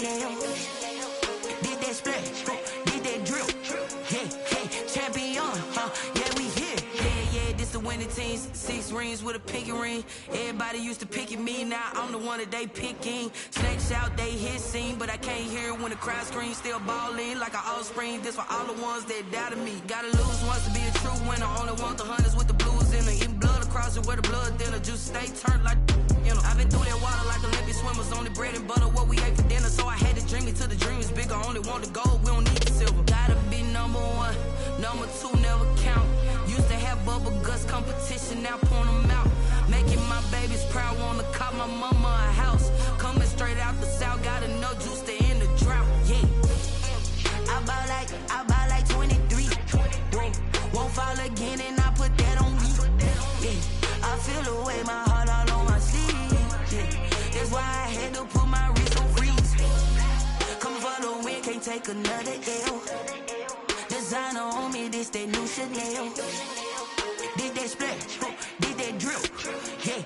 Chanel. Did that splash, did that drip. Yeah, champion, yeah, we here. Yeah, this the winning teams. 6 rings with a pinky ring. Everybody used to pick at me, now I'm the one that they picking. Snakes out, they hit scene, but I can't hear it when the crowd screams. Still ballin' like an offspring. This for all the ones that doubted me. Gotta lose once to be a true winner. Only want the hunters with the blues in it. Eating blood across it where the blood thinner. Juice stay turned like, you know. I've been through that water like Olympic swimmers. Only bread and butter, what we ate for dinner. So I had to dream it till the dream is bigger. Only want the gold, we don't need the silver. Gotta be number 1, number 2 never count. Used to have bubble guts competition, now point them out. Making my babies proud, wanna cop my mama a house. Coming straight out the south, gotta know juice to end the drought. Yeah, I buy like 23. Won't fall again, and I put that on me. Yeah, I feel the way, my heart all on my sleeve. Yeah, that's why I had to put my wrist on freeze. Coming for the win, can't take another L. Designer on me, this that new Chanel. Did that splash, did that drip. Yeah,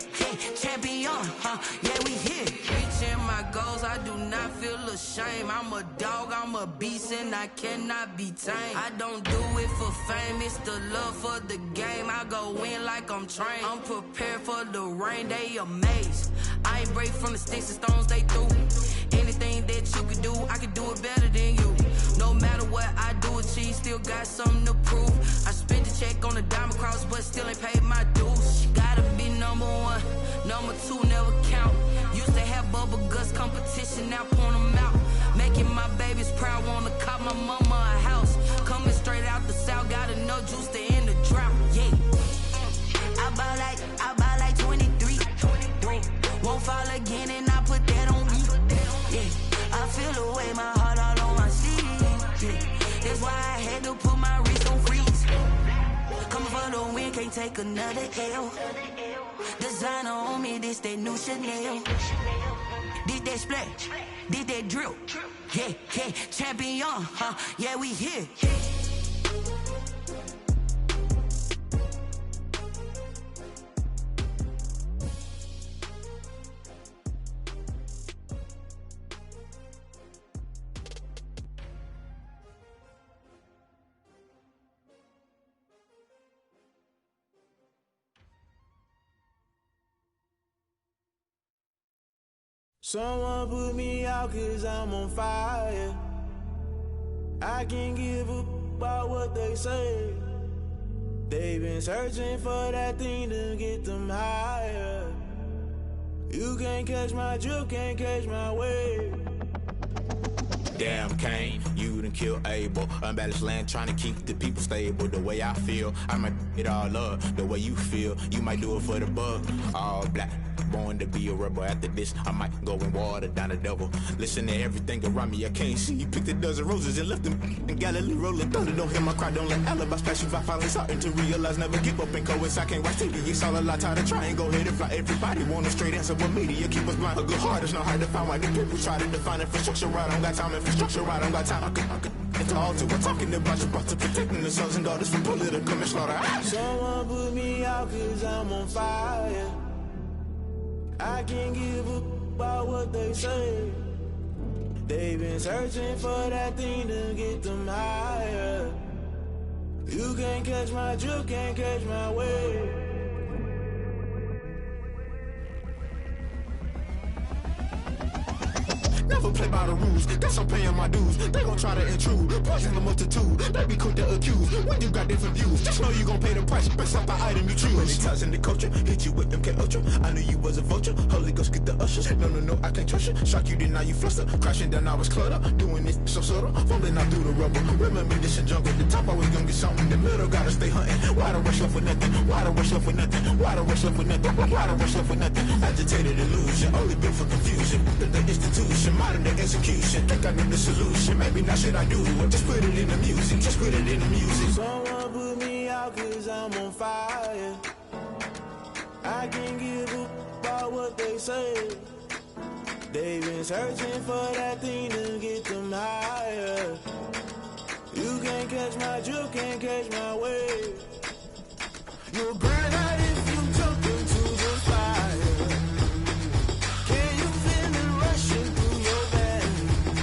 champion, yeah, we here. Reaching my goals, I do not feel ashamed. I'm a dog, I'm a beast, and I cannot be tamed. I don't do it for fame, it's the love for the game. I go in like I'm trained. I'm prepared for the rain, they amazed. I ain't break from the sticks and stones they threw. Anything that you can do, I can do it better than you. No matter what I do, achieve, still got something to prove. I spent the check on the diamond cross, but still ain't paid my dues. Gotta be number 1, number 2 never count. Used to have bubble guts competition, now point them out. Making my babies proud, wanna cop my mama a house. Coming straight out the south, gotta know juice to end the drought. Yeah, I buy like 23. Won't fall again, and I put that on me. Yeah, I feel the way, my heart all on my sleeve. Yeah, that's why I had to put my wrist on freeze. Coming for the win, can't take another L. Designer on me, this that new Chanel. Did that splash, did that drip. Yeah, champion, yeah, we here. Someone put me out 'cause I'm on fire. I can't give a about what they say. They've been searching for that thing to get them higher. You can't catch my drift, can't catch my wave. Damn Kane, you done killed Abel. Unbalanced land trying to keep the people stable. The way I feel, I might it all up. The way you feel, you might do it for the bug. All black, born to be a rebel. After this, I might go and water down the devil. Listen to everything around me, I can't see. Picked a dozen roses and left them in Galilee rolling thunder. Don't hear my cry, don't let alibis pass you. I finally starting to realize, never give up and coincide. I can't watch TV, it's all a lot. Time to try and go ahead and fly. Everybody want a straight answer, but media keep us blind. A good heart is not hard to find. Why the people try to define infrastructure right? I don't got time. Infrastructure right, I don't got time. I could it's all to we're talking about you, about to protecting the sons and daughters from political and slaughter. Someone put me out 'cause I'm on fire. I can't give a about what they say. They've been searching for that thing to get them higher. You can't catch my drift, can't catch my wave. Never play by the rules, guess I'm paying my dues. They gon' try to intrude, poison the multitude. They be quick to accuse, when you got different views. Just know you gon' pay the price, based off the item you choose. When it ties in the culture, hit you with MK Ultra. I knew you was a vulture, Holy Ghost get the ushers. No, I can't trust you. Shock you, then now you fluster. Crashing down, I was cluttered. Doing this so subtle, falling out through the rubble. Remember this a jungle, the top always gonna get something. In the middle, gotta stay hunting. Why the rush left with nothing? Why the rush left with nothing? Why the rush left with nothing? Why the rush left with nothing? Agitated illusion, only built for confusion. The institution, modern day execution. Think I know the solution. Maybe not should I do it? Just put it in the music. Just put it in the music. Someone put me out 'cause I'm on fire. I can't give a about what they say. They've been searching for that thing to get them higher. You can't catch my drift, can't catch my wave. You'll burn out if you jump into the fire. Can you feel it rushing through your veins?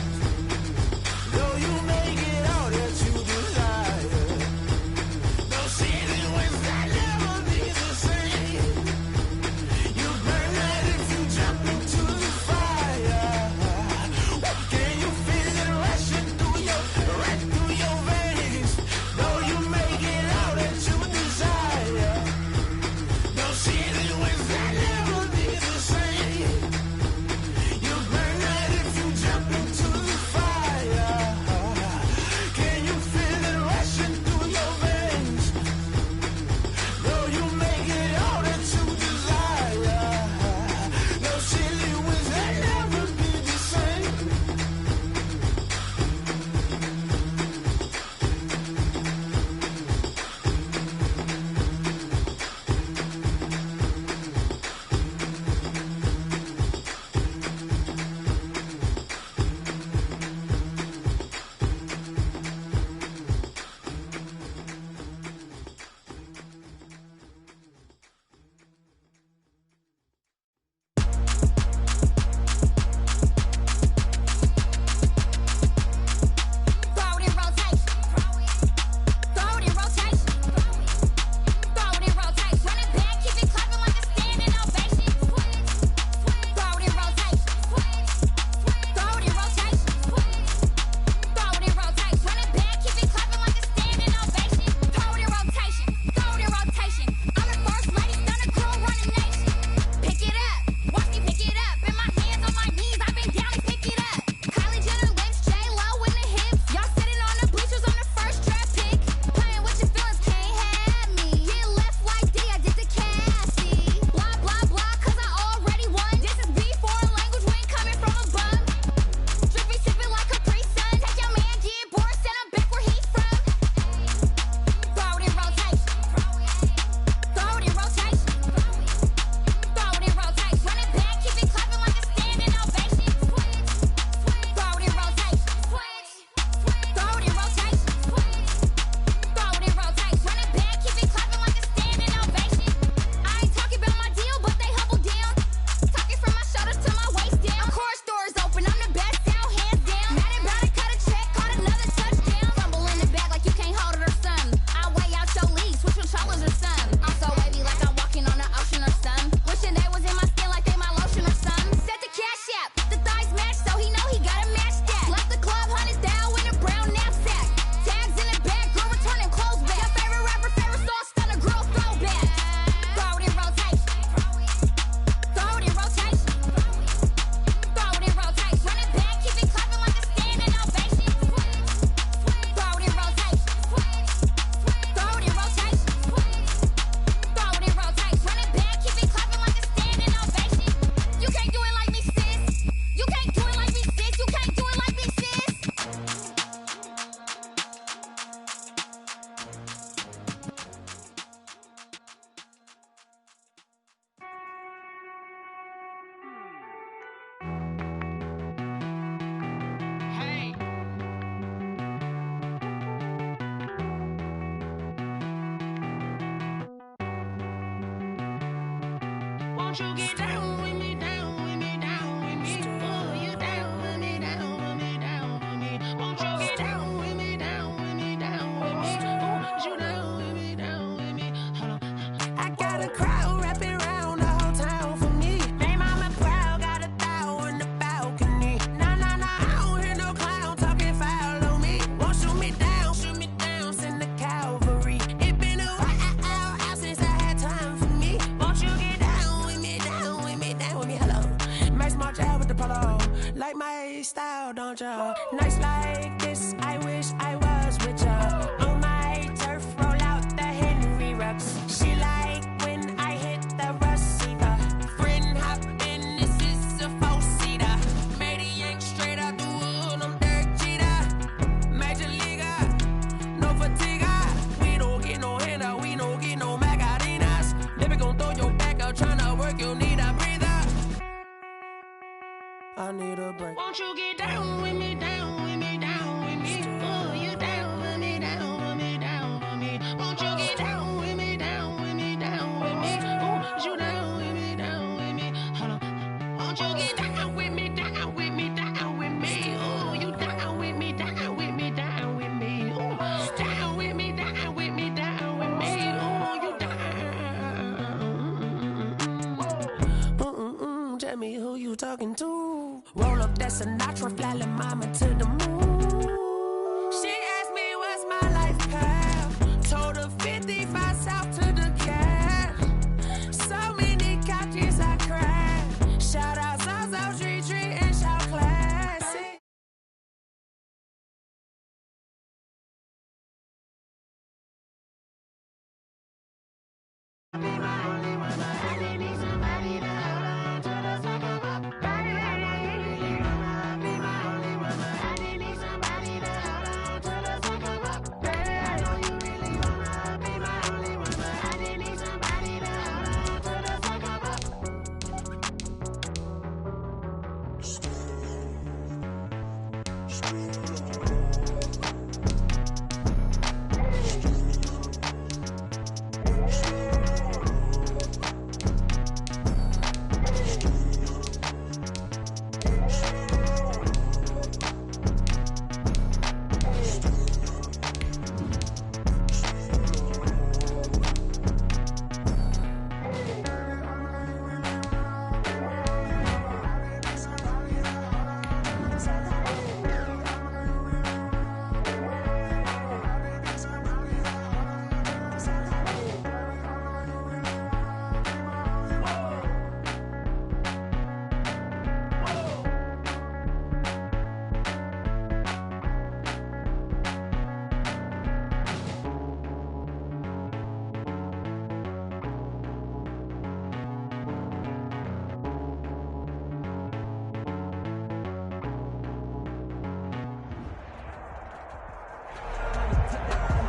Won't you get down with me, down with me, down with me? Oh, you down with me, down with me, down with me. Won't you get down with me, down with me, down with me? Oh, you down with me, down with me. Hold on. I got a crowd wrapping around the whole town for me. Hey, mama proud, got a thou in the balcony. Nah, nah, nah, I don't hear no clown talking foul on me. Won't shoot me down, send the cavalry. It been a while since I had time for me. Won't you get down with me, down with me, down with me? Hello. Max March out with the polo. Like my style, don't ya? Nights like this, I wish I was with ya. On my turf, roll out the Henry Rux. She like when I hit the receiver. Friend hop in, this is a four-seater. Matey yank straight out the wood, I'm Derek Jeter. Major leaguer, no fatigue. We don't get no handout, we don't get no Macarinas. Never gon' throw your back out, tryna work, you need a breather. I need a break. Won't you get down with me, down with me, down with me? Oh, you down with me, down with me, down with me. Won't you get down with me, down with me, down with me? Oh, you down with me, down with me. Hold on. Won't you get down with me, down with me, down with me? Oh, you down with me, down with me, down with me. Oh, down with me, down with me, down with me. Oh, you down. Tell me who you talking to. Roll up that Sinatra, flying mama to the moon. She asked me what's my life path. Told her 55 south to the cat. So many couches I cried. Shout out Zaza, Tree, and shout classic. Be my only one, but I need somebody to hold on to the second up. Baby, I know you really wanna be my only one, but I need somebody to hold on to the second up. Baby, I know you really wanna be my only one, but I need somebody to hold on to the second up.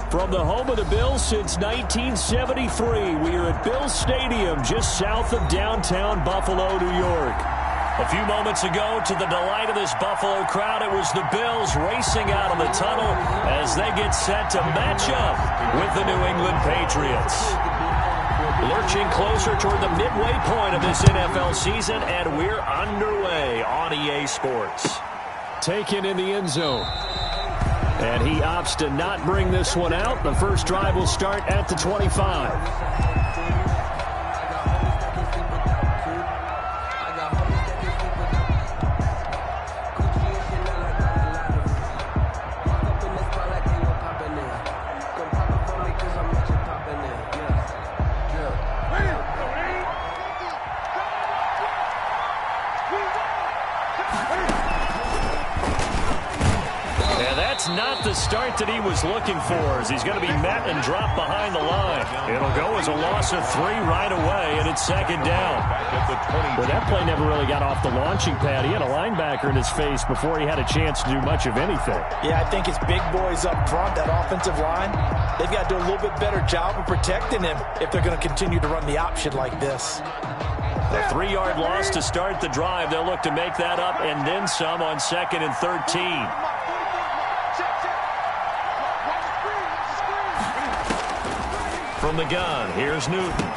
From the home of the Bills since 1973, we are at Bills Stadium just south of downtown Buffalo, New York. A few moments ago, to the delight of this Buffalo crowd, it was the Bills racing out of the tunnel as they get set to match up with the New England Patriots. Lurching closer toward the midway point of this NFL season, and we're underway on EA Sports. Taken in the end zone. And he opts to not bring this one out. The first drive will start at the 25. Not the start that he was looking for, as he's going to be met and dropped behind the line. It'll go as a loss of 3 right away, and it's second down. Well, that play never really got off the launching pad. He had a linebacker in his face before he had a chance to do much of anything. Yeah, I think it's big boys up front, that offensive line. They've got to do a little bit better job of protecting him if they're going to continue to run the option like this. A 3-yard loss to start the drive. They'll look to make that up and then some on 2nd and 13. From the gun, here's Newton.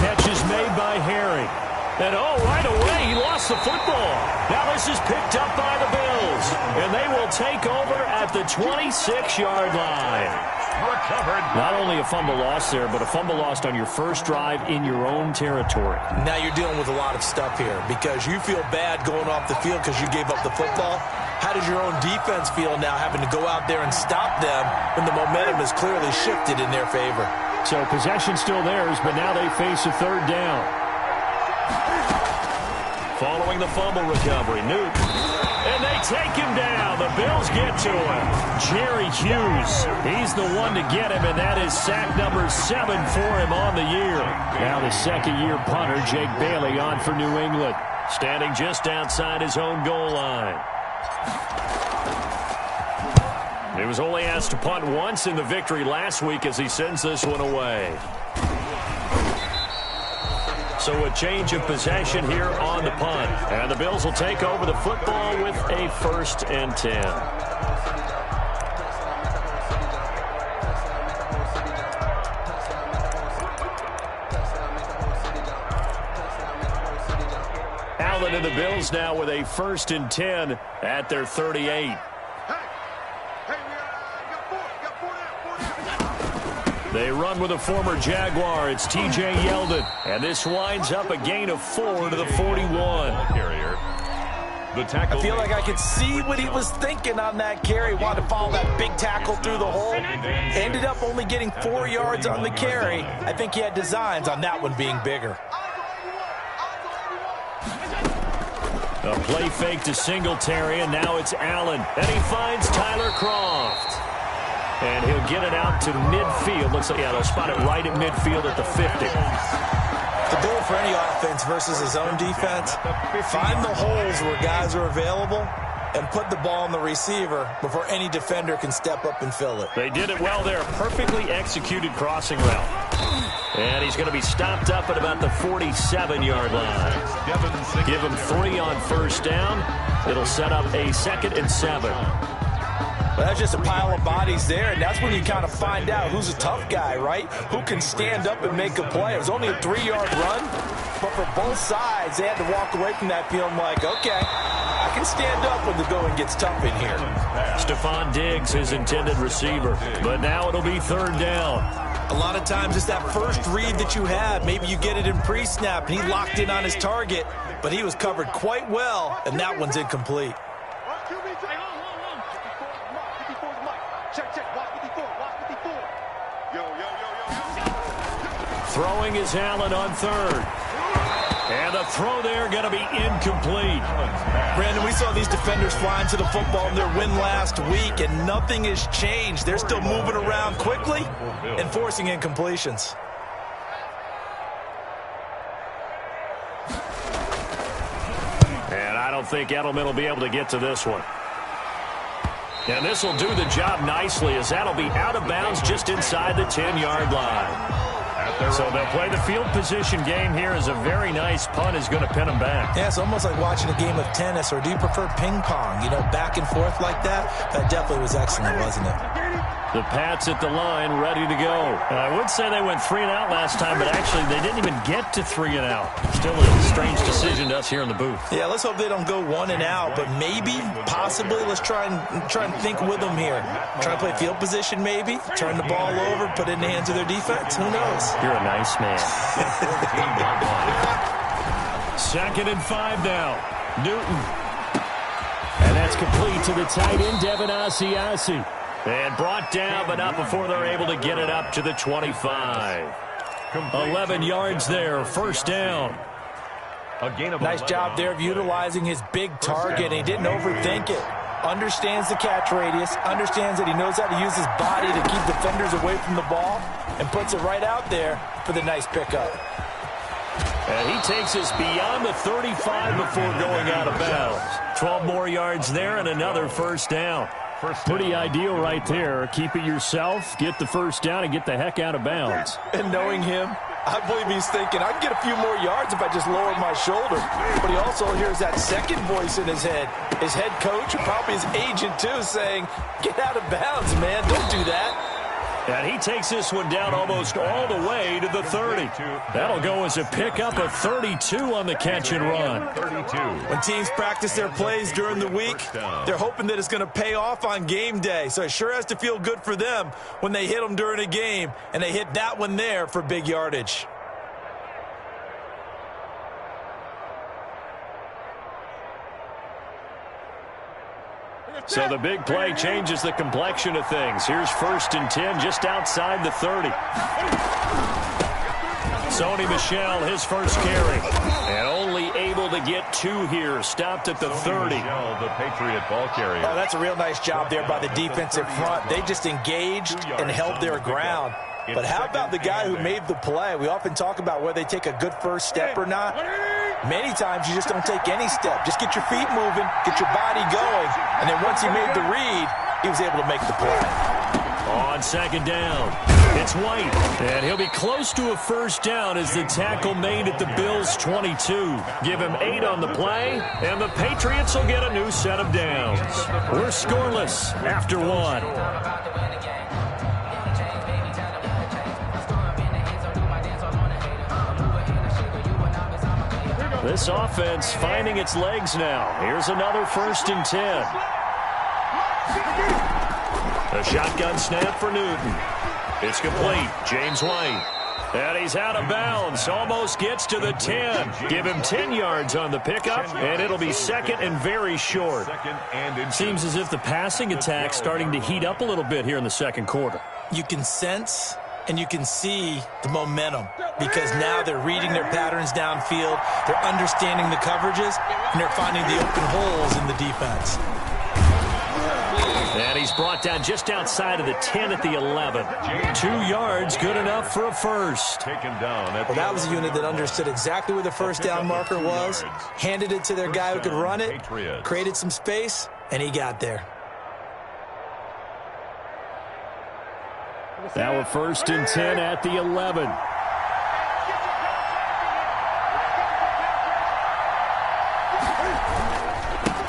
Catch is made by Harry. And, right away, he lost the football. Now this is picked up by the Bills. And they will take over at the 26-yard line. Recovered. Not only a fumble loss there, but a fumble lost on your first drive in your own territory. Now you're dealing with a lot of stuff here because you feel bad going off the field because you gave up the football. How does your own defense feel now having to go out there and stop them when the momentum is clearly shifted in their favor? So possession still theirs, but now they face a third down. Following the fumble recovery, Newton. And they take him down. The Bills get to him. Jerry Hughes, he's the one to get him, and that is sack number 7 for him on the year. Now the second-year punter, Jake Bailey, on for New England, standing just outside his own goal line. He was only asked to punt once in the victory last week as he sends this one away. So a change of possession here on the punt. And the Bills will take over the football with a 1st and 10. Allen and the Bills now with a 1st and 10 at their 38. They run with a former Jaguar. It's T.J. Yeldon. And this winds up a gain of 4 to the 41. I feel like I could see what he was thinking on that carry. Wanted to follow that big tackle through the hole. Ended up only getting 4 yards on the carry. I think he had designs on that one being bigger. A play fake to Singletary, and now it's Allen. And he finds Tyler Kroft. And he'll get it out to midfield. Looks like, they'll spot it right at midfield at the 50. The goal for any offense versus his own defense, find the holes where guys are available and put the ball on the receiver before any defender can step up and fill it. They did it well there. Perfectly executed crossing route. And he's going to be stopped up at about the 47-yard line. Give him 3 on 1st down. It'll set up a 2nd and 7. Well, that's just a pile of bodies there, and that's when you kind of find out who's a tough guy, right? Who can stand up and make a play. It was only a 3-yard run, but for both sides, they had to walk away from that feeling like, okay, I can stand up when the going gets tough in here. Stephon Diggs, his intended receiver, but now it'll be 3rd down. A lot of times it's that first read that you have. Maybe you get it in pre-snap, and he locked in on his target, but he was covered quite well, and that one's incomplete. Throwing is Allen on 3rd. And the throw there going to be incomplete. Brandon, we saw these defenders flying to the football in their win last week, and nothing has changed. They're still moving around quickly and forcing incompletions. And I don't think Edelman will be able to get to this one. And this will do the job nicely as that'll be out of bounds just inside the 10-yard line. So they'll play the field position game here as a very nice punt is going to pin them back. Yeah, it's almost like watching a game of tennis, or do you prefer ping pong? You know, back and forth like that? That definitely was excellent, wasn't it? The Pats at the line, ready to go. I would say they went 3 and out last time, but actually they didn't even get to 3 and out. Still a strange decision to us here in the booth. Yeah, let's hope they don't go 1 and out, but maybe, possibly, let's try and think with them here. Try to play field position maybe, turn the ball over, put it in the hands of their defense. Who knows? You're a nice man. 2nd and 5 now. Newton. And that's complete to the tight end, Devin Asiasi. And brought down, but not before they're able to get it up to the 25. 11 yards there, 1st down. Nice job there of utilizing his big target. He didn't overthink it. Understands the catch radius, understands that he knows how to use his body to keep defenders away from the ball, and puts it right out there for the nice pickup. And he takes us beyond the 35 before going out of bounds. 12 more yards there and another 1st down. Pretty ideal right there. Keep it yourself, get the 1st down, and get the heck out of bounds. And knowing him, I believe he's thinking, I can get a few more yards if I just lower my shoulder. But he also hears that second voice in his head. His head coach, and probably his agent too, saying, get out of bounds, man. Don't do that. And he takes this one down almost all the way to the 30. That'll go as a pickup of 32 on the catch and run. When teams practice their plays during the week, they're hoping that it's going to pay off on game day. So it sure has to feel good for them when they hit them during a game, and they hit that one there for big yardage. So the big play changes the complexion of things. Here's 1st and 10 just outside the 30. Sony Michel, his first carry. And only able to get 2 here. Stopped at the 30. The Patriot ball carrier. Oh, that's a real nice job there by the defensive front. They just engaged and held their ground. But how about the guy who made the play? We often talk about whether they take a good first step or not. Many times you just don't take any step. Just get your feet moving, get your body going, and then once he made the read, he was able to make the play. On 2nd down, it's White, and he'll be close to a first down as the tackle made at the Bills' 22. Give him 8 on the play, and the Patriots will get a new set of downs. We're scoreless after 1. This offense finding its legs now. Here's another 1st and 10. A shotgun snap for Newton. It's complete. James White. And he's out of bounds. Almost gets to the 10. Give him 10 yards on the pickup, and it'll be 2nd and very short. Seems as if the passing attack's starting to heat up a little bit here in the 2nd quarter. You can sense and you can see the momentum because now they're reading their patterns downfield, they're understanding the coverages, and they're finding the open holes in the defense. And he's brought down just outside of the 10 at the 11. 2 yards, good enough for a first. Well, that was a unit that understood exactly where the first down marker was, handed it to their guy who could run it, created some space, and he got there. Now a 1st and 10 at the 11.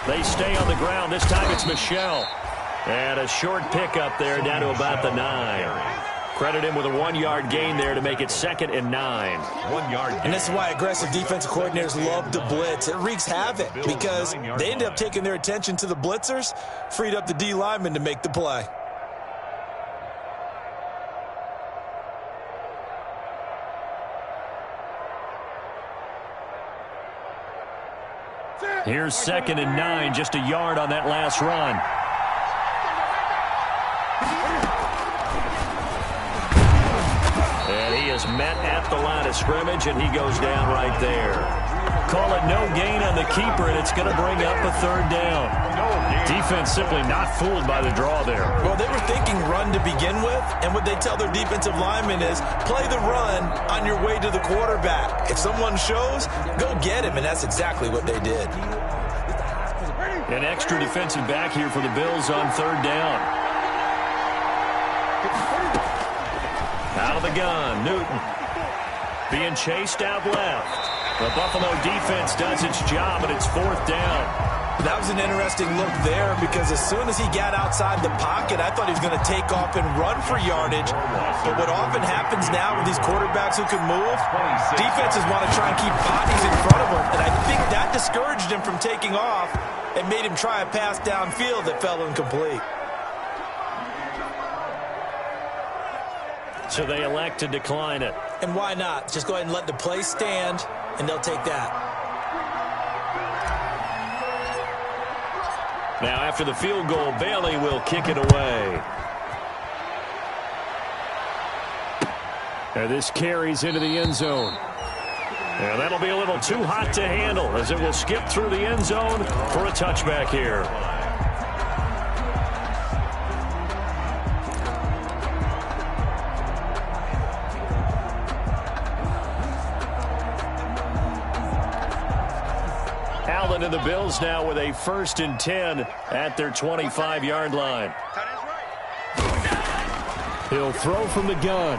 They stay on the ground. This time it's Michel. And a short pickup there down to about the 9. Credit him with a 1-yard gain there to make it 2nd and 9. 1 yard gain. And this is why aggressive defensive coordinators love to blitz. It wreaks havoc because they end up taking their attention to the blitzers, freed up the D lineman to make the play. Here's 2nd and 9, just a yard on that last run. And he is met at the line of scrimmage, and he goes down right there. Call it no gain on the keeper, and it's going to bring up a 3rd down. Defense simply not fooled by the draw there. Well, they were thinking run to begin with, and what they tell their defensive linemen is play the run on your way to the quarterback. If someone shows, go get him, and that's exactly what they did. An extra defensive back here for the Bills on 3rd down. Out of the gun, Newton. Being chased out left. The Buffalo defense does its job, and it's 4th down. That was an interesting look there because as soon as he got outside the pocket, I thought he was going to take off and run for yardage. But what often happens now with these quarterbacks who can move, defenses want to try and keep bodies in front of them. And I think that discouraged him from taking off and made him try a pass downfield that fell incomplete. So they elect to decline it. And why not? Just go ahead and let the play stand, and they'll take that. Now, after the field goal, Bailey will kick it away. And this carries into the end zone. And that'll be a little too hot to handle as it will skip through the end zone for a touchback here. Allen and the Bills now with a 1st and 10 at their 25-yard line. He'll throw from the gun.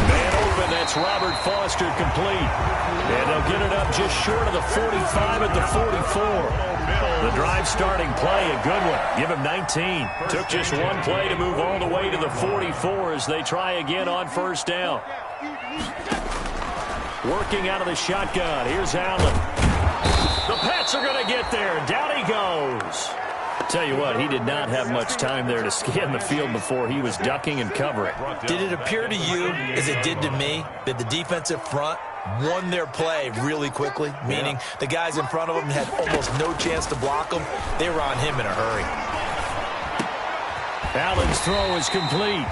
Man open, that's It's Robert Foster complete. And they'll get it up just short of the 45 at the 44. The drive starting play, a good one. Give him 19. Took just one play to move all the way to the 44 as they try again on first down. Working out of the shotgun. Here's Allen. The Pats are going to get there. Down he goes. Tell you what, he did not have much time there to scan the field before he was ducking and covering. Did it appear to you, as it did to me, that the defensive front won their play really quickly? Meaning the guys in front of them had almost no chance to block him. They were on him in a hurry. Allen's throw is complete.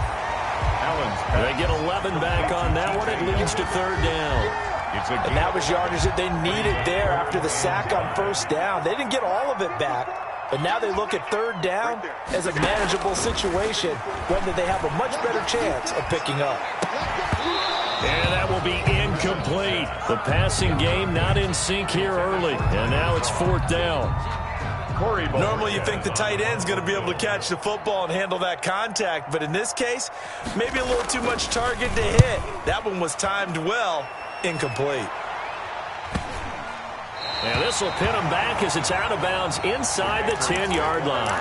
They get 11 back on that one. It leads to third down. And that was yardage that they needed there after the sack on first down. They didn't get all of it back, but now they look at third down as a manageable situation, whether they have a much better chance of picking up. And that will be incomplete. The passing game not in sync here early, and now it's fourth down. Normally you think the tight end's going to be able to catch the football and handle that contact, but in this case, maybe a little too much target to hit. That one was timed well. Incomplete. And this will pin him back as it's out of bounds inside the 10-yard line.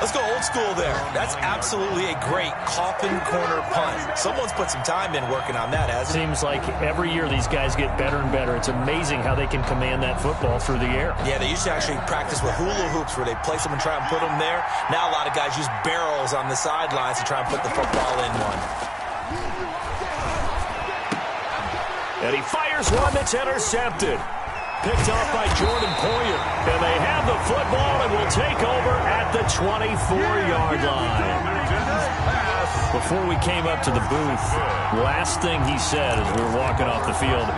Let's go old school there. That's absolutely a great coffin corner punt. Someone's put some time in working on that, hasn't it? Seems like every year these guys get better and better. It's amazing how they can command that football through the air. Yeah, they used to actually practice with hula hoops where they place them and try and put them there. Now a lot of guys use barrels on the sidelines to try and put the football in one. And he fires one that's intercepted. Picked off by Jordan Poyer. And they have the football and will take over at the 24-yard line. Before we came up to the booth, last thing he said as we were walking off the field,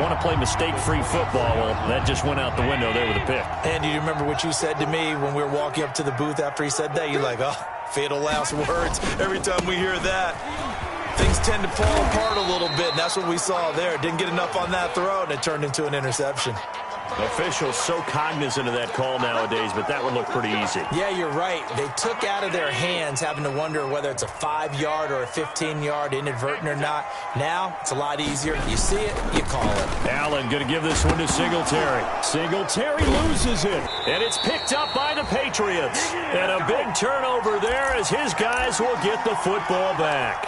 want to play mistake-free football. Well, that just went out the window there with a pick. And do you remember what you said to me when we were walking up to the booth after he said that? You're like, oh, fatal last words. Every time we hear that, things tend to fall apart a little bit, and that's what we saw there. Didn't get enough on that throw, and it turned into an interception. Officials so cognizant of that call nowadays, but that would look pretty easy. Yeah, you're right. They took out of their hands having to wonder whether it's a 5-yard or a 15-yard inadvertent or not. Now, it's a lot easier. You see it, you call it. Allen going to give this one to Singletary. Singletary loses it, and it's picked up by the Patriots. And a big turnover there as his guys will get the football back.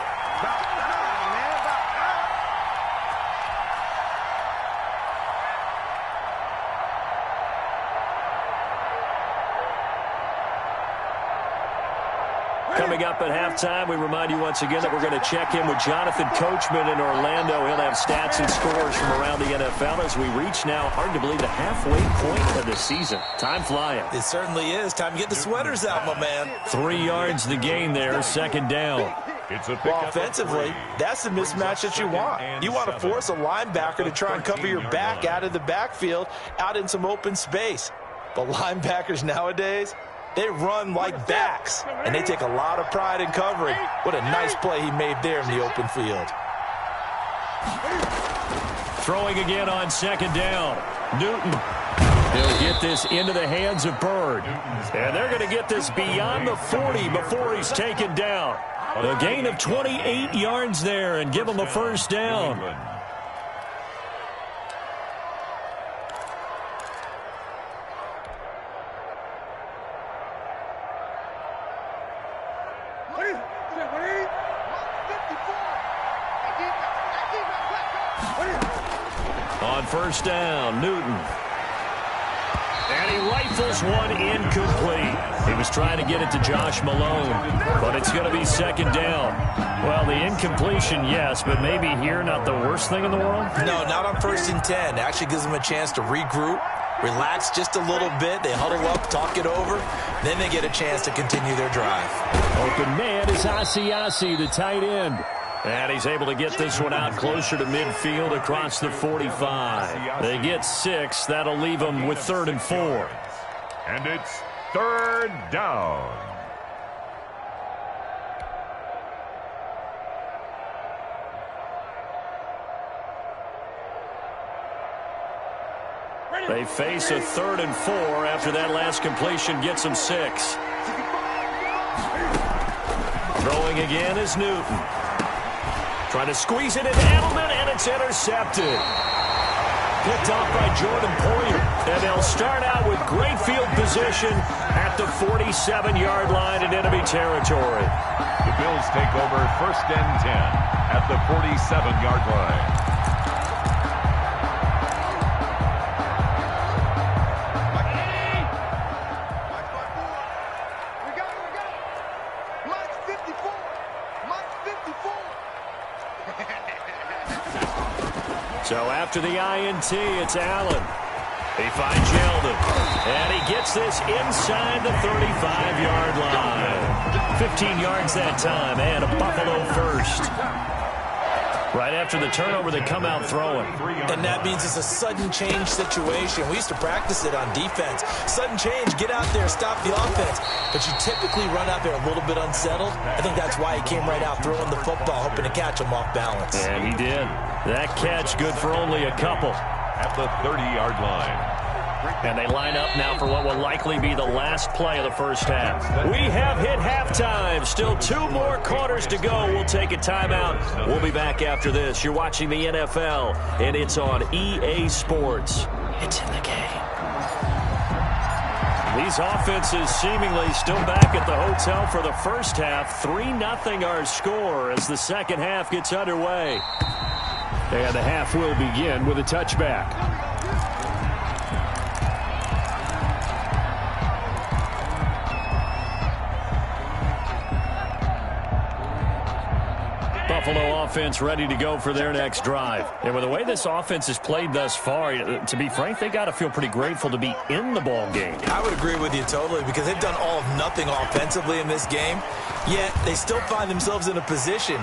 Coming up at halftime, we remind you once again that we're going to check in with Jonathan Coachman in Orlando. He'll have stats and scores from around the NFL as we reach now, hard to believe, the halfway point of the season. Time flying. It certainly is. Time to get the sweaters out, my man. 3 yards the gain there, second down. Well, offensively, that's the mismatch that you want. You want to force a linebacker to try and cover your back out of the backfield, out in some open space. But linebackers nowadays, they run like backs, and they take a lot of pride in covering. What a nice play he made there in the open field. Throwing again on second down. Newton. He'll get this into the hands of Bird. And they're going to get this beyond the 40 before he's taken down. A gain of 28 yards there and give him a first down. On first down, Newton. And he rifles one incomplete. He was trying to get it to Josh Malone, but it's going to be second down. Well, the incompletion, yes, but maybe here not the worst thing in the world? No, not on 1st and 10. It actually gives them a chance to regroup, relax just a little bit. They huddle up, talk it over. Then they get a chance to continue their drive. Open man is Asiasi, the tight end. And he's able to get this one out closer to midfield across the 45. They get 6. That'll leave them with 3rd and 4. And it's 3rd down. They face a 3rd and 4 after that last completion gets them 6. Throwing again is Newton. Trying to squeeze it into Edelman, and it's intercepted. Picked off by Jordan Poyer. And they'll start out with great field position at the 47-yard line in enemy territory. The Bills take over 1st and 10 at the 47-yard line. So after the INT, it's Allen. He finds Yeldon, and he gets this inside the 35-yard line. 15 yards that time, and a Buffalo first. Right after the turnover, they come out throwing. And that means it's a sudden change situation. We used to practice it on defense. Sudden change, get out there, stop the offense. But you typically run out there a little bit unsettled. I think that's why he came right out throwing the football, hoping to catch him off balance. And he did. That catch good for only a couple. At the 30-yard line. And they line up now for what will likely be the last play of the first half. We have hit halftime. Still 2 more quarters to go. We'll take a timeout. We'll be back after this. You're watching the NFL, and it's on EA Sports. It's in the game. These offenses seemingly still back at the hotel for the first half. 3-0 our score as the second half gets underway. And the half will begin with a touchback. Buffalo offense ready to go for their next drive. And with the way this offense has played thus far, to be frank, they got to feel pretty grateful to be in the ball game. I would agree with you totally because they've done all of nothing offensively in this game, yet they still find themselves in a position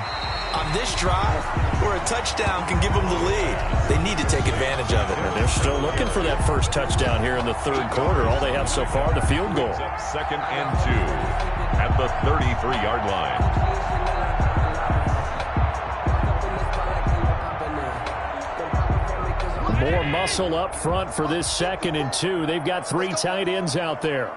on this drive where a touchdown can give them the lead. They need to take advantage of it. And they're still looking for that first touchdown here in the third quarter. All they have so far, the field goal. 2nd and 2 at the 33-yard line. More muscle up front for this 2nd and 2. They've got 3 tight ends out there.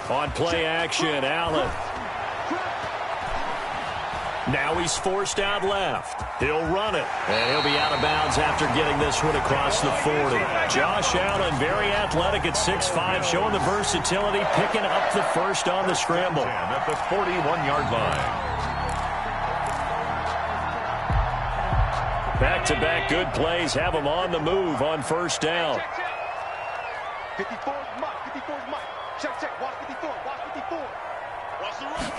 On play action, Allen. Now he's forced out left. He'll run it. And he'll be out of bounds after getting this one across the 40. Josh Allen, very athletic at 6'5", showing the versatility, picking up the first on the scramble. At the 41-yard line. Back-to-back good plays have him on the move on first down. 54 is Mike. 54 is Mike. Check. Watch 54. Watch 54. Watch the run.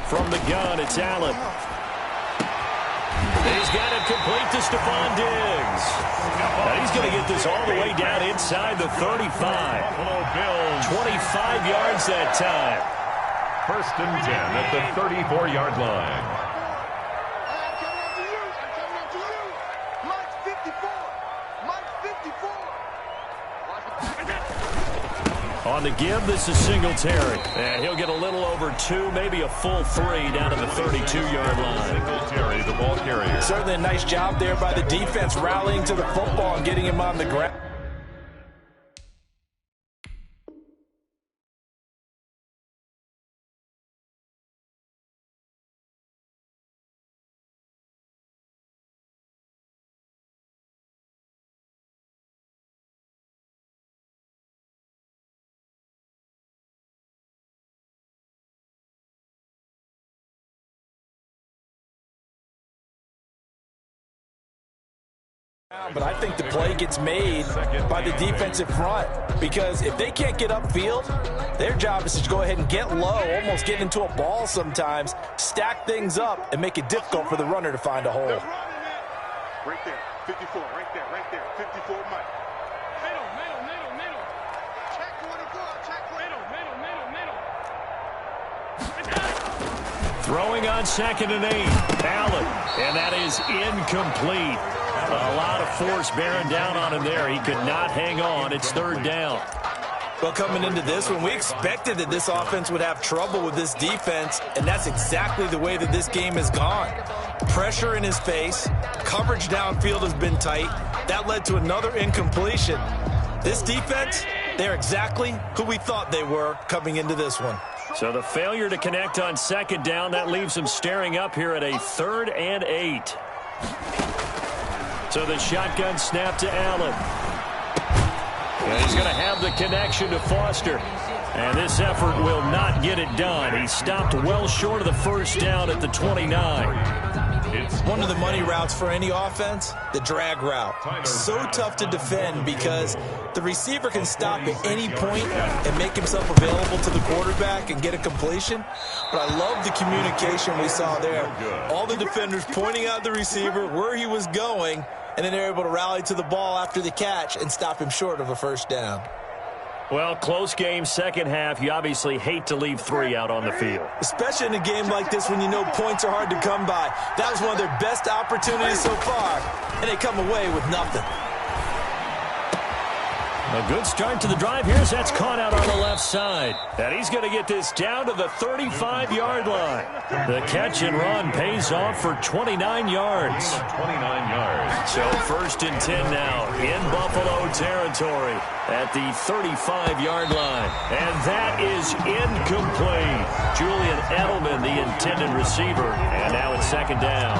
From the gun, it's Allen. He's got it complete to Stephon Diggs. And he's going to get this all the way down inside the 35. 25 yards that time. 1st and 10 at the 34-yard line. On the give, this is Singletary. And he'll get a little over 2, maybe a full 3 down to the 32-yard line. Singletary, the ball carrier. Certainly a nice job there by the defense, rallying to the football and getting him on the ground. But I think the play gets made by the defensive front because if they can't get upfield, their job is to go ahead and get low, almost get into a ball sometimes, stack things up, and make it difficult for the runner to find a hole. Right there, 54, right there, 54, Mike. Middle. Check 24, check middle. Throwing on 2nd and 8, Allen, and that is incomplete. A lot of force bearing down on him there. He could not hang on. It's 3rd down. Well, coming into this one, we expected that this offense would have trouble with this defense, and that's exactly the way that this game has gone. Pressure in his face, coverage downfield has been tight. That led to another incompletion. This defense, They're exactly who we thought they were coming into this one. So the failure to connect on second down, that leaves them staring up here at a 3rd and 8. So the shotgun snap to Allen. And he's going to have the connection to Foster. And this effort will not get it done. He stopped well short of the first down at the 29. It's one of the money routes for any offense, the drag route. So tough to defend because the receiver can stop at any point and make himself available to the quarterback and get a completion. But I love the communication we saw there. All the defenders pointing out the receiver, where he was going, and then they're able to rally to the ball after the catch and stop him short of a first down. Well, close game, second half. You obviously hate to leave 3 out on the field. Especially in a game like this when you know points are hard to come by. That was one of their best opportunities so far, and they come away with nothing. A good start to the drive. Here's that's caught out on the left side. And he's going to get this down to the 35-yard line. The catch and run pays off for 29 yards. 29 yards. So 1st and 10 now in Buffalo territory at the 35-yard line. And that is incomplete. Julian Edelman, the intended receiver. And now it's 2nd down.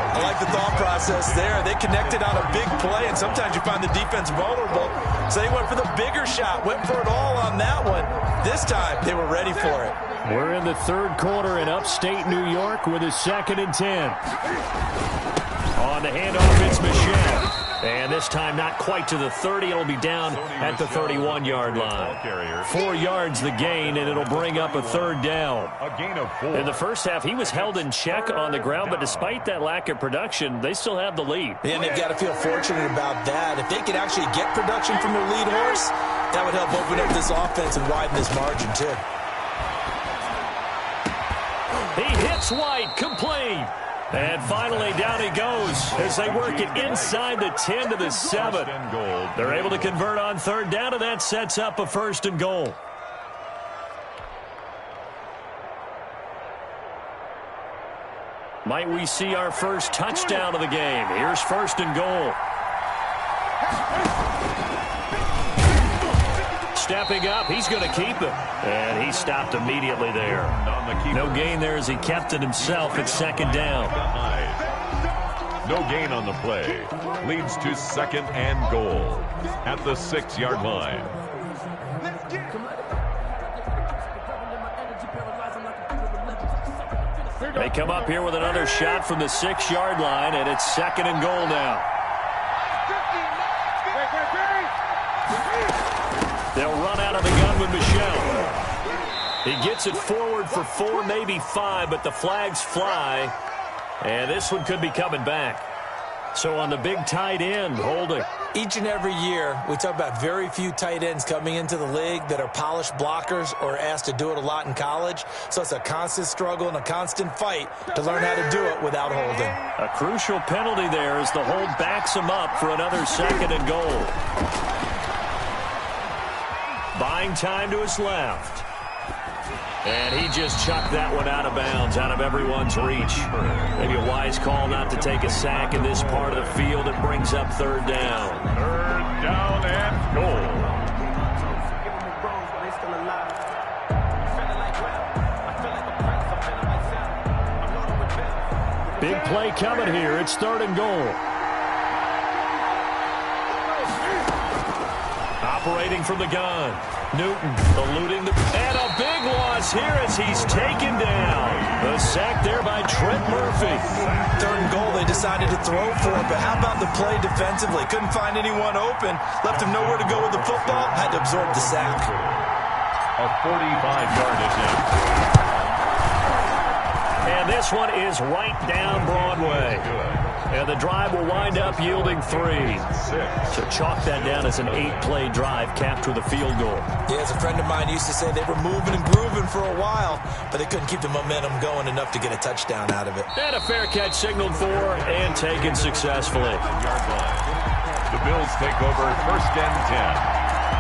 I like the thought process there. They connected on a big play, and sometimes you find the defense vulnerable. So they went for the bigger shot, went for it all on that one. This time, they were ready for it. We're in the 3rd quarter in upstate New York with a 2nd and 10. On the handoff, it's Michel. And this time not quite to the 30. It'll be down at the 31-yard line. 4 yards the gain, and it'll bring up a 3rd down. A gain of 4. In the first half, he was held in check on the ground, but despite that lack of production, they still have the lead. And they've got to feel fortunate about that. If they could actually get production from their lead horse, that would help open up this offense and widen this margin, too. He hits White, complete. And finally, down he goes as they work it inside the 10 to the 7. They're able to convert on 3rd down, and that sets up a 1st and goal. Might we see our first touchdown of the game? Here's 1st and goal. Stepping up, he's going to keep it. And he stopped immediately there. No gain there as he kept it himself at 2nd down. No gain on the play. Leads to 2nd and goal at the 6-yard line. They come up here with another shot from the 6-yard line, and it's 2nd and goal now. They'll run out of the gun with Michel. He gets it forward for 4, maybe 5, but the flags fly. And this one could be coming back. So on the big tight end, holding. Each and every year, we talk about very few tight ends coming into the league that are polished blockers or asked to do it a lot in college. So it's a constant struggle and a constant fight to learn how to do it without holding. A crucial penalty there as the hold backs him up for another 2nd and goal. Buying time to his left. And he just chucked that one out of bounds, out of everyone's reach. Maybe a wise call not to take a sack in this part of the field. It brings up 3rd down. 3rd down and goal. Big play coming here. It's 3rd and goal. Operating from the gun. Newton eluding the... And a big loss here as he's taken down. The sack there by Trent Murphy. 3rd and goal, they decided to throw for it, but how about the play defensively? Couldn't find anyone open. Left him nowhere to go with the football. Had to absorb the sack. A 45-yard attempt. And this one is right down Broadway. And the drive will wind up yielding 3. So chalk that down as an 8-play drive capped with a field goal. Yeah, as a friend of mine used to say, they were moving and grooving for a while, but they couldn't keep the momentum going enough to get a touchdown out of it. And a fair catch signaled for and taken successfully. The Bills take over 1st and 10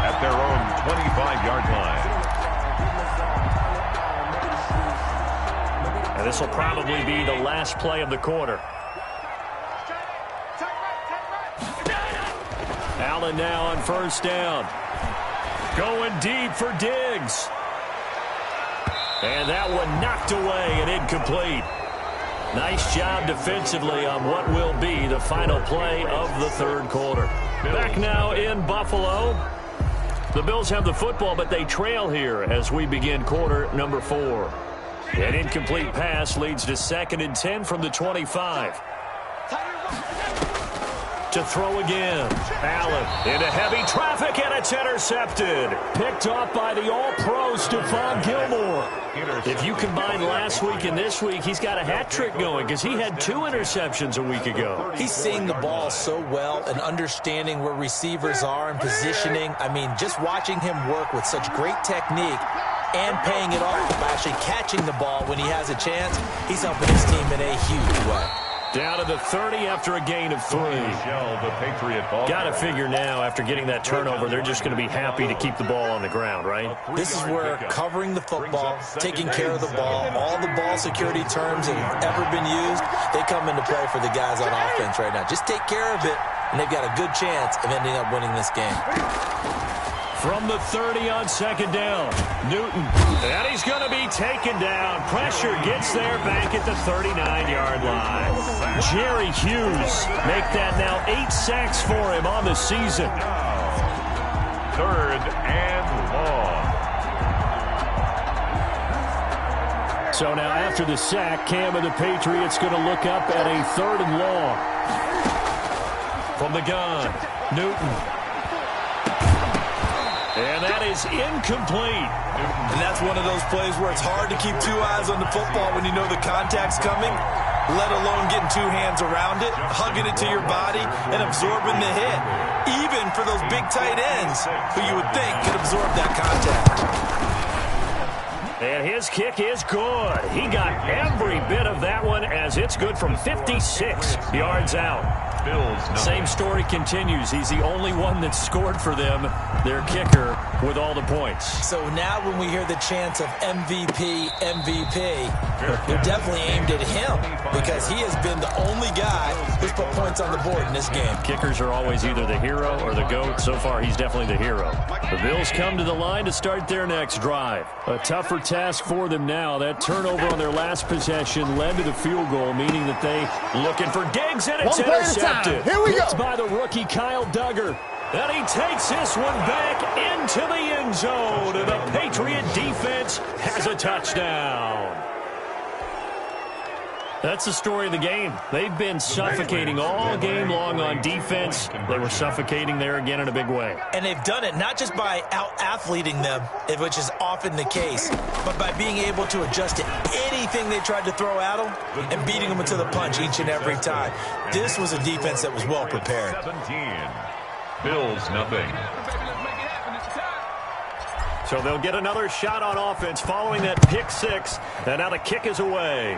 at their own 25-yard line. And this will probably be the last play of the quarter. Allen now on 1st down. Going deep for Diggs. And that one knocked away and incomplete. Nice job defensively on what will be the final play of the third quarter. Back now in Buffalo. The Bills have the football, but they trail here as we begin quarter number 4. An incomplete pass leads to 2nd and 10 from the 25. To throw again. Allen into heavy traffic, and it's intercepted. Picked off by the All-Pro Stephon Gilmore. If you combine last week and this week, he's got a hat trick going because he had 2 interceptions a week ago. He's seeing the ball so well and understanding where receivers are and positioning. I mean, just watching him work with such great technique and paying it off by actually catching the ball when he has a chance, he's helping his team in a huge way. Down to the 30 after a gain of 3. Got to figure now, after getting that turnover, they're just going to be happy to keep the ball on the ground, right? This is where covering the football, taking care of the ball, all the ball security terms that have ever been used, they come into play for the guys on offense right now. Just take care of it, and they've got a good chance of ending up winning this game. From the 30 on 2nd down, Newton. And he's going to be taken down. Pressure gets there back at the 39-yard line. Jerry Hughes make that now 8 sacks for him on the season. 3rd and long. So now after the sack, Cam and the Patriots going to look up at a 3rd and long. From the gun, Newton. And that is incomplete. And that's one of those plays where it's hard to keep 2 eyes on the football when you know the contact's coming, let alone getting 2 hands around it, hugging it to your body, and absorbing the hit. Even for those big tight ends who you would think could absorb that contact. And his kick is good. He got every bit of that one as it's good from 56 yards out. Same story continues. He's the only one that scored for them, their kicker, with all the points. So now when we hear the chants of MVP, they're definitely aimed at him because he has been the only guy who's put points on the board in this game. Kickers are always either the hero or the GOAT. So far, he's definitely the hero. The Bills come to the line to start their next drive. A tougher task for them now. That turnover on their last possession led to the field goal, meaning that they looking for Diggs, and it's intercepted. Here we go. It's by the rookie Kyle Duggar. And he takes this one back into the end zone. And the Patriot defense has a touchdown. That's the story of the game. They've been suffocating all game long on defense. They were suffocating there again in a big way. And they've done it not just by out-athleting them, which is often the case, but by being able to adjust to anything they tried to throw at them and beating them to the punch each and every time. This was a defense that was well prepared. 17. Bills nothing. So they'll get another shot on offense following that pick 6. And now the kick is away.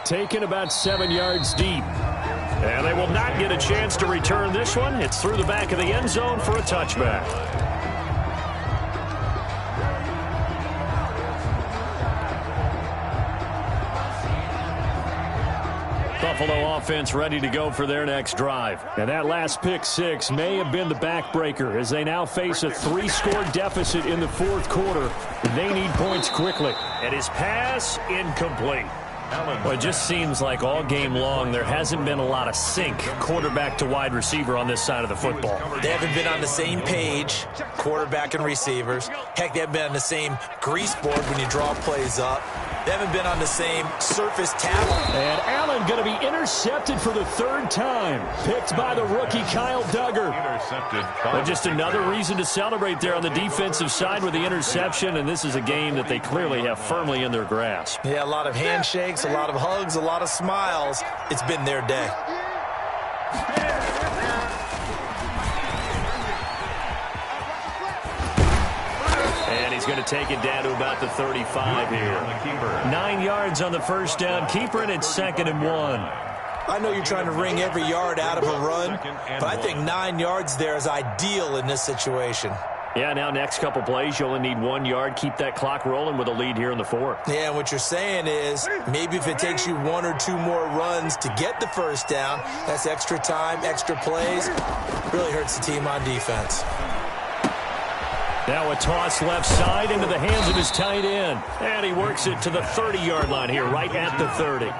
Taken about 7 yards deep. And they will not get a chance to return this one. It's through the back of the end zone for a touchback. Buffalo offense ready to go for their next drive. And that last pick 6 may have been the backbreaker as they now face a 3-score deficit in the 4th quarter. They need points quickly. And his pass incomplete. Well, it just seems like all game long there hasn't been a lot of sync quarterback to wide receiver on this side of the football. They haven't been on the same page, quarterback and receivers. Heck, they haven't been on the same grease board when you draw plays up. They haven't been on the same surface tackle. And Allen going to be intercepted for the 3rd time. Picked by the rookie Kyle Duggar. Intercepted. But just another reason to celebrate there on the defensive side with the interception. And this is a game that they clearly have firmly in their grasp. Yeah, a lot of handshakes, a lot of hugs, a lot of smiles. It's been their day. And he's going to take it down to about the 35 here. 9 yards on the first down. Keeper, and it's 2nd and 1. I know you're trying to wring every yard out of a run, but I think 9 yards there is ideal in this situation. Yeah, now next couple plays, you only need 1 yard. Keep that clock rolling with a lead here in the 4th. Yeah, and what you're saying is maybe if it takes you 1 or 2 more runs to get the first down, that's extra time, extra plays. Really hurts the team on defense. Now a toss left side into the hands of his tight end. And he works it to the 30-yard line here, right at the 30.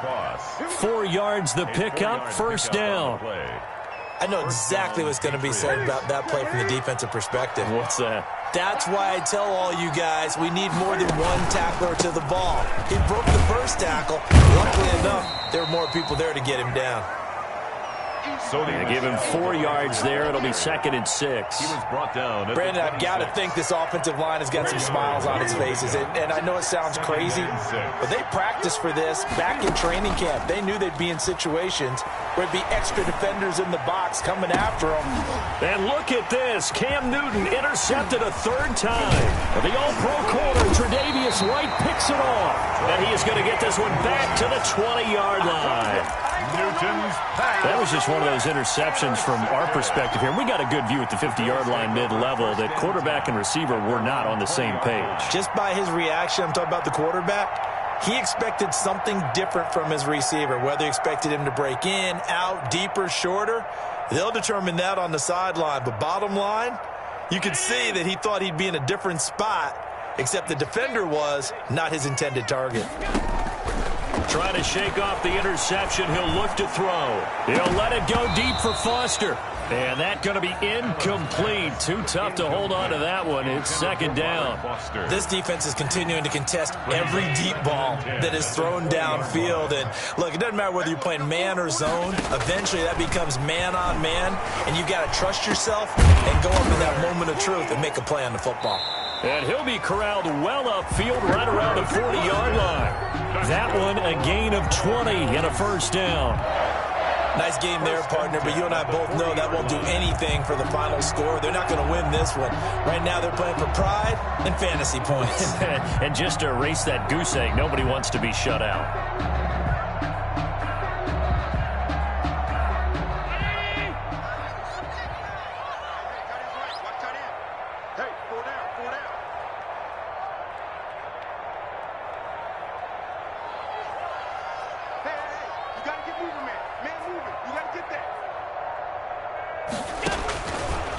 4 yards the pickup, first down. I know exactly what's going to be said about that play from the defensive perspective. What's that? That's why I tell all you guys we need more than one tackler to the ball. He broke the first tackle. Luckily enough, there were more people there to get him down. They give him 4 yards there. It'll be 2nd and 6. He was brought down. Brandon, I've got to think this offensive line has got some smiles on its faces. And I know it sounds crazy, but they practiced for this back in training camp. They knew they'd be in situations where it'd be extra defenders in the box coming after them. And look at this. Cam Newton intercepted a 3rd time. The all-pro corner, Tre'Davious White, picks it off. And he is going to get this one back to the 20-yard line. Newton's pass. That was just one of those interceptions from our perspective here. We got a good view at the 50-yard line mid-level that quarterback and receiver were not on the same page. Just by his reaction, I'm talking about the quarterback, he expected something different from his receiver. Whether he expected him to break in, out, deeper, shorter, they'll determine that on the sideline. But bottom line, you could see that he thought he'd be in a different spot, except the defender was not his intended target. Trying to shake off the interception. He'll look to throw. He'll let it go deep for Foster. And that's going to be incomplete. Too tough to hold on to that one. It's 2nd down. This defense is continuing to contest every deep ball that is thrown downfield. And look, it doesn't matter whether you're playing man or zone. Eventually that becomes man on man. And you got to trust yourself and go up in that moment of truth and make a play on the football. And he'll be corralled well upfield right around the 40-yard line. That one a gain of 20 and a first down. Nice game there, partner, but you and I both know that won't do anything for the final score. They're not going to win this one. Right now they're playing for pride and fantasy points. And just to erase that goose egg, nobody wants to be shut out.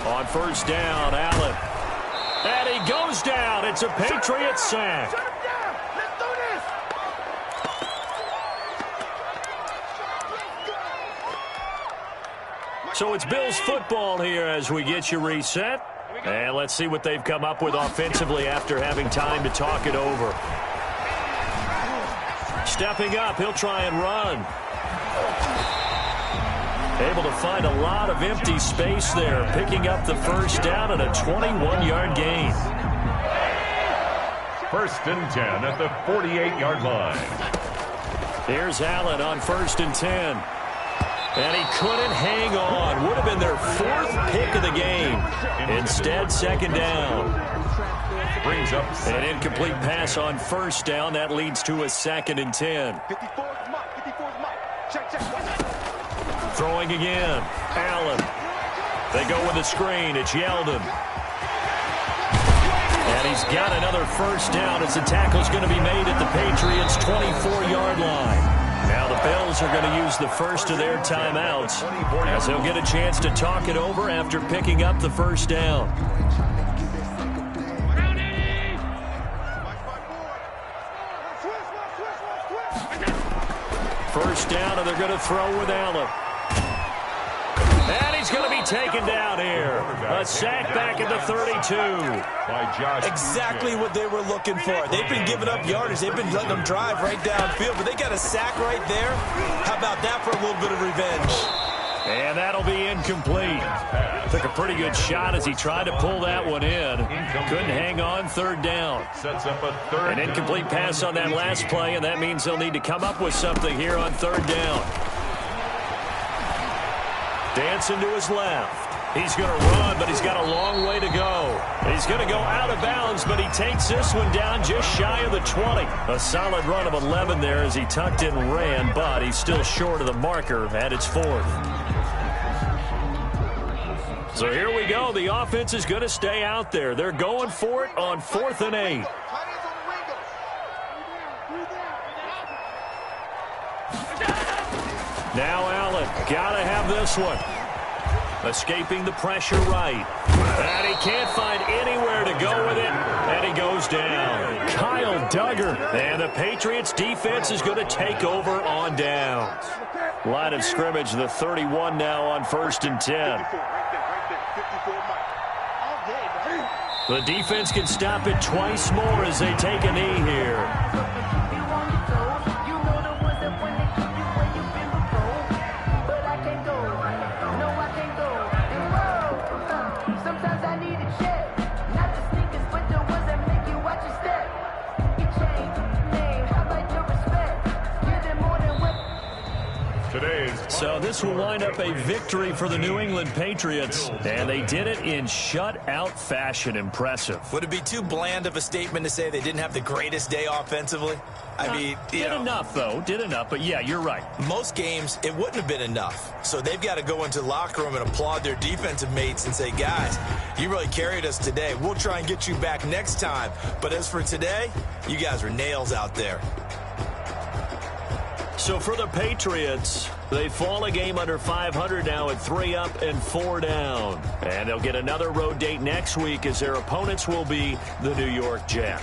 On first down, Allen. And he goes down. It's a Patriot sack. Shut him down. Let's do this. So it's Bills football here as we get you reset. And let's see what they've come up with offensively after having time to talk it over. Stepping up, he'll try and run. Able to find a lot of empty space there, picking up the first down and a 21-yard gain. 1st and 10 at the 48-yard line. Here's Allen on 1st and 10. And he couldn't hang on. Would have been their 4th pick of the game. Instead, 2nd down. Brings up An incomplete pass on first down. That leads to a 2nd and 10. 54's Mike. 54's Mike. Check. Throwing again. Allen. They go with a screen. It's Yeldon. And he's got another first down as the tackle's going to be made at the Patriots' 24-yard line. Now the Bills are going to use the first of their timeouts as they'll get a chance to talk it over after picking up the first down. First down, and they're going to throw with Allen. And he's going to be taken down here. A sack back at the 32. by Josh. Exactly what they were looking for. They've been giving up yardage. They've been letting them drive right downfield, but they got a sack right there. How about that for a little bit of revenge? And that'll be incomplete. Took a pretty good shot as he tried to pull that one in. Couldn't hang on, third down. Sets up a third. An incomplete pass on that last play, and that means they'll need to come up with something here on third down. Dancing to his left. He's going to run, but he's got a long way to go. He's going to go out of bounds, but he takes this one down just shy of the 20. A solid run of 11 there as he tucked in and ran, but he's still short of the marker at its fourth. So here we go. The offense is going to stay out there. They're going for it on 4th and 8. Now Allen, got to have this one. Escaping the pressure right. And he can't find anywhere to go with it. And he goes down. Kyle Duggar. And the Patriots defense is going to take over on downs. Line of scrimmage, the 31 now on 1st and 10. The defense can stop it twice more as they take a knee here. So this will wind up a victory for the New England Patriots, and they did it in shutout fashion. Impressive. Would it be too bland of a statement to say they didn't have the greatest day offensively? I mean, did enough, though. Did enough, but yeah, you're right. Most games, it wouldn't have been enough. So they've got to go into the locker room and applaud their defensive mates and say, guys, you really carried us today. We'll try and get you back next time. But as for today, you guys were nails out there. So for the Patriots, they fall a game under 500 now at 3 up and 4 down. And they'll get another road date next week as their opponents will be the New York Jets.